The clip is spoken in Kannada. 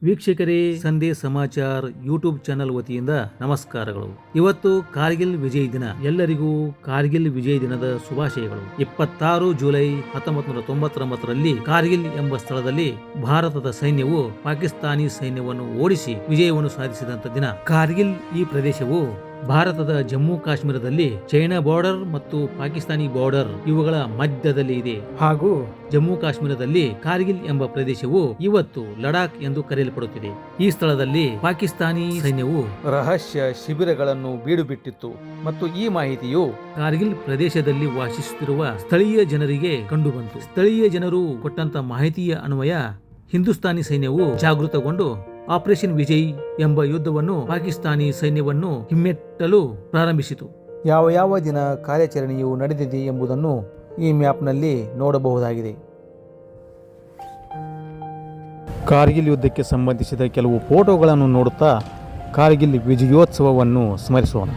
ವೀಕ್ಷಕರೇ, ಸಂದೇಶ್ ಸಮಾಚಾರ್ ಯೂಟ್ಯೂಬ್ ಚಾನೆಲ್ ವತಿಯಿಂದ ನಮಸ್ಕಾರಗಳು. ಇವತ್ತು ಕಾರ್ಗಿಲ್ ವಿಜಯ್ ದಿನ. ಎಲ್ಲರಿಗೂ ಕಾರ್ಗಿಲ್ ವಿಜಯ್ ದಿನದ ಶುಭಾಶಯಗಳು. 26 ಜುಲೈ 1999ರಲ್ಲಿ ಕಾರ್ಗಿಲ್ ಎಂಬ ಸ್ಥಳದಲ್ಲಿ ಭಾರತದ ಸೈನ್ಯವು ಪಾಕಿಸ್ತಾನಿ ಸೈನ್ಯವನ್ನು ಓಡಿಸಿ ವಿಜಯವನ್ನು ಸಾಧಿಸಿದಂತ ದಿನ. ಕಾರ್ಗಿಲ್ ಈ ಪ್ರದೇಶವು ಭಾರತದ ಜಮ್ಮು ಕಾಶ್ಮೀರದಲ್ಲಿ ಚೈನಾ ಬಾರ್ಡರ್ ಮತ್ತು ಪಾಕಿಸ್ತಾನಿ ಬಾರ್ಡರ್ ಇವುಗಳ ಮಧ್ಯದಲ್ಲಿ ಇದೆ. ಹಾಗೂ ಜಮ್ಮು ಕಾಶ್ಮೀರದಲ್ಲಿ ಕಾರ್ಗಿಲ್ ಎಂಬ ಪ್ರದೇಶವು ಇವತ್ತು ಲಡಾಖ್ ಎಂದು ಕರೆಯಲ್ಪಡುತ್ತಿದೆ. ಈ ಸ್ಥಳದಲ್ಲಿ ಪಾಕಿಸ್ತಾನಿ ಸೈನ್ಯವು ರಹಸ್ಯ ಶಿಬಿರಗಳನ್ನು ಬೀಡುಬಿಟ್ಟಿತ್ತು ಮತ್ತು ಈ ಮಾಹಿತಿಯು ಕಾರ್ಗಿಲ್ ಪ್ರದೇಶದಲ್ಲಿ ವಾಸಿಸುತ್ತಿರುವ ಸ್ಥಳೀಯ ಜನರಿಗೆ ಕಂಡುಬಂತು. ಸ್ಥಳೀಯ ಜನರು ಕೊಟ್ಟಂತ ಮಾಹಿತಿಯ ಅನ್ವಯ ಹಿಂದೂಸ್ತಾನಿ ಸೈನ್ಯವು ಜಾಗೃತಗೊಂಡು ಆಪರೇಷನ್ ವಿಜಯ್ ಎಂಬ ಯುದ್ಧವನ್ನು ಪಾಕಿಸ್ತಾನಿ ಸೈನ್ಯವನ್ನು ಹಿಮ್ಮೆಟ್ಟಲು ಪ್ರಾರಂಭಿಸಿತು. ಯಾವ ದಿನ ಕಾರ್ಯಾಚರಣೆಯು ನಡೆದಿದೆ ಎಂಬುದನ್ನು ಈ ಮ್ಯಾಪ್ನಲ್ಲಿ ನೋಡಬಹುದಾಗಿದೆ. ಕಾರ್ಗಿಲ್ ಯುದ್ಧಕ್ಕೆ ಸಂಬಂಧಿಸಿದ ಕೆಲವು ಫೋಟೋಗಳನ್ನು ನೋಡುತ್ತಾ ಕಾರ್ಗಿಲ್ ವಿಜಯೋತ್ಸವವನ್ನು ಸ್ಮರಿಸೋಣ.